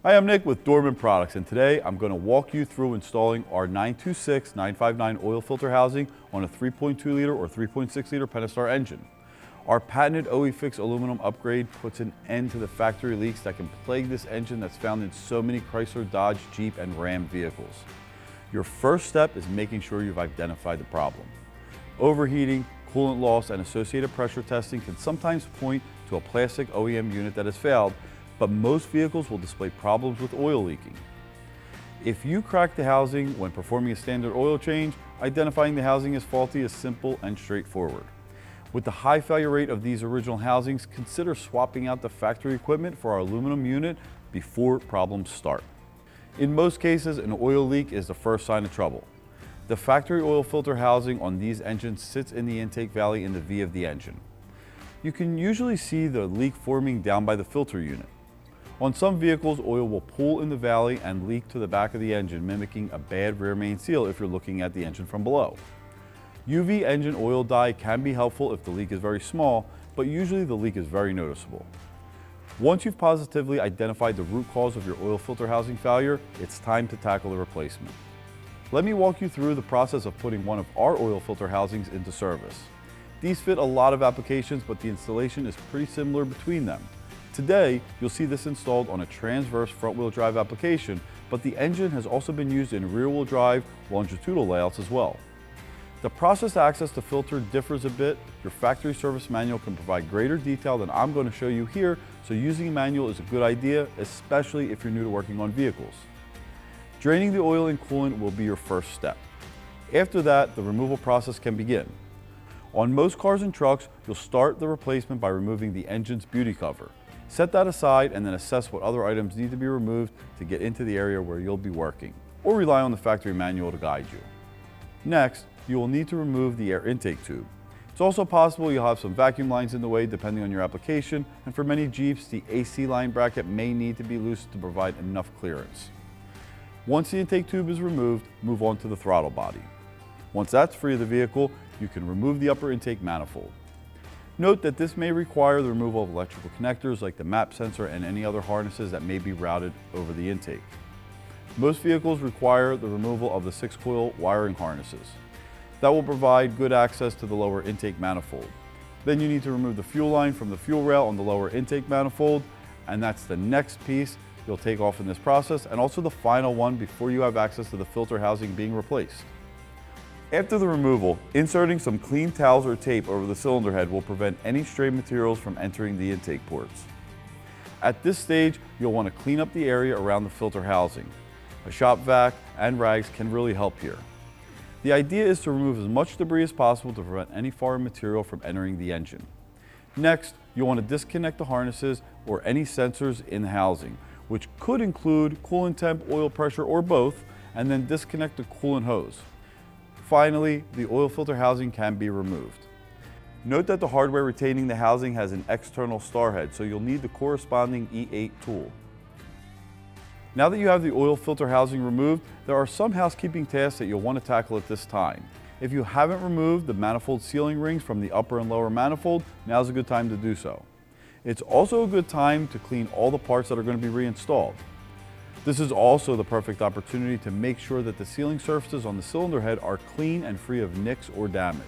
Hi, I'm Nick with Dorman Products, and today I'm going to walk you through installing our 926-959 oil filter housing on a 3.2 liter or 3.6 liter Pentastar engine. Our patented OE Fix aluminum upgrade puts an end to the factory leaks that can plague this engine that's found in so many Chrysler, Dodge, Jeep, and Ram vehicles. Your first step is making sure you've identified the problem. Overheating, coolant loss, and associated pressure testing can sometimes point to a plastic OEM unit that has failed, but most vehicles will display problems with oil leaking. If you crack the housing when performing a standard oil change, identifying the housing as faulty is simple and straightforward. With the high failure rate of these original housings, consider swapping out the factory equipment for our aluminum unit before problems start. In most cases, an oil leak is the first sign of trouble. The factory oil filter housing on these engines sits in the intake valley in the V of the engine. You can usually see the leak forming down by the filter unit. On some vehicles, oil will pool in the valley and leak to the back of the engine, mimicking a bad rear main seal if you're looking at the engine from below. UV engine oil dye can be helpful if the leak is very small, but usually the leak is very noticeable. Once you've positively identified the root cause of your oil filter housing failure, it's time to tackle the replacement. Let me walk you through the process of putting one of our oil filter housings into service. These fit a lot of applications, but the installation is pretty similar between them. Today, you'll see this installed on a transverse front-wheel drive application, but the engine has also been used in rear-wheel drive longitudinal layouts as well. The process to access the filter differs a bit. Your factory service manual can provide greater detail than I'm going to show you here, so using a manual is a good idea, especially if you're new to working on vehicles. Draining the oil and coolant will be your first step. After that, the removal process can begin. On most cars and trucks, you'll start the replacement by removing the engine's beauty cover. Set that aside and then assess what other items need to be removed to get into the area where you'll be working, or rely on the factory manual to guide you. Next, you will need to remove the air intake tube. It's also possible you'll have some vacuum lines in the way depending on your application, and for many Jeeps, the AC line bracket may need to be loosened to provide enough clearance. Once the intake tube is removed, move on to the throttle body. Once that's free of the vehicle, you can remove the upper intake manifold. Note that this may require the removal of electrical connectors like the MAP sensor and any other harnesses that may be routed over the intake. Most vehicles require the removal of the 6-coil wiring harnesses. That will provide good access to the lower intake manifold. Then you need to remove the fuel line from the fuel rail on the lower intake manifold, and that's the next piece you'll take off in this process, and also the final one before you have access to the filter housing being replaced. After the removal, inserting some clean towels or tape over the cylinder head will prevent any stray materials from entering the intake ports. At this stage, you'll want to clean up the area around the filter housing. A shop vac and rags can really help here. The idea is to remove as much debris as possible to prevent any foreign material from entering the engine. Next, you'll want to disconnect the harnesses or any sensors in the housing, which could include coolant temp, oil pressure, or both, and then disconnect the coolant hose. Finally, the oil filter housing can be removed. Note that the hardware retaining the housing has an external star head, so you'll need the corresponding E8 tool. Now that you have the oil filter housing removed, there are some housekeeping tasks that you'll want to tackle at this time. If you haven't removed the manifold sealing rings from the upper and lower manifold, now's a good time to do so. It's also a good time to clean all the parts that are going to be reinstalled. This is also the perfect opportunity to make sure that the sealing surfaces on the cylinder head are clean and free of nicks or damage.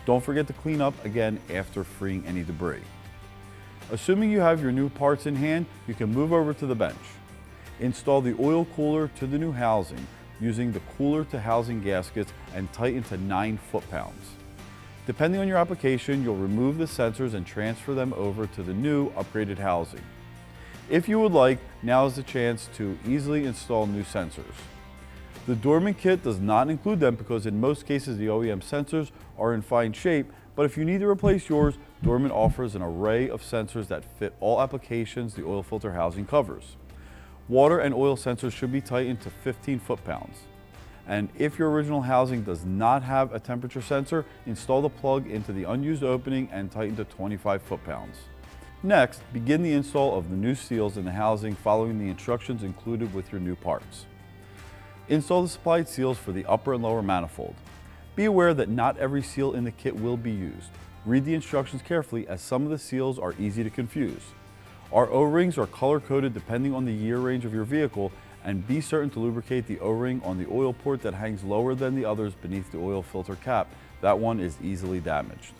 Don't forget to clean up again after freeing any debris. Assuming you have your new parts in hand, you can move over to the bench. Install the oil cooler to the new housing using the cooler to housing gaskets and tighten to 9 foot-pounds. Depending on your application, you'll remove the sensors and transfer them over to the new upgraded housing. If you would like, now is the chance to easily install new sensors. The Dorman kit does not include them because in most cases the OEM sensors are in fine shape, but if you need to replace yours, Dorman offers an array of sensors that fit all applications the oil filter housing covers. Water and oil sensors should be tightened to 15 foot-pounds. And if your original housing does not have a temperature sensor, install the plug into the unused opening and tighten to 25 foot-pounds. Next, begin the install of the new seals in the housing following the instructions included with your new parts. Install the supplied seals for the upper and lower manifold. Be aware that not every seal in the kit will be used. Read the instructions carefully as some of the seals are easy to confuse. Our O-rings are color-coded depending on the year range of your vehicle, and be certain to lubricate the O-ring on the oil port that hangs lower than the others beneath the oil filter cap. That one is easily damaged.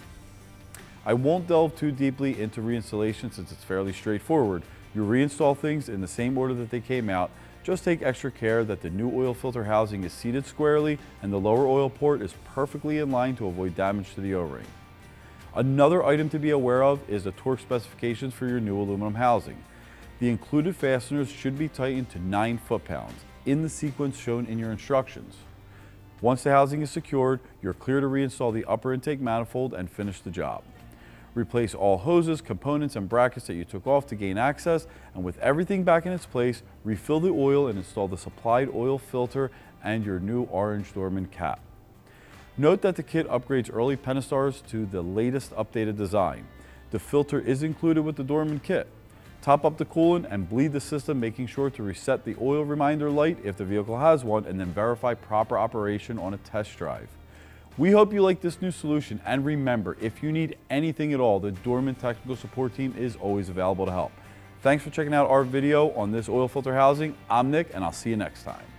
I won't delve too deeply into reinstallation since it's fairly straightforward. You reinstall things in the same order that they came out. Just take extra care that the new oil filter housing is seated squarely and the lower oil port is perfectly in line to avoid damage to the O-ring. Another item to be aware of is the torque specifications for your new aluminum housing. The included fasteners should be tightened to 9 foot-pounds in the sequence shown in your instructions. Once the housing is secured, you're clear to reinstall the upper intake manifold and finish the job. Replace all hoses, components, and brackets that you took off to gain access, and with everything back in its place, refill the oil and install the supplied oil filter and your new orange Dorman cap. Note that the kit upgrades early Pentastars to the latest updated design. The filter is included with the Dorman kit. Top up the coolant and bleed the system, making sure to reset the oil reminder light if the vehicle has one, and then verify proper operation on a test drive. We hope you like this new solution, and remember, if you need anything at all, the Dorman Technical Support team is always available to help. Thanks for checking out our video on this oil filter housing. I'm Nick, and I'll see you next time.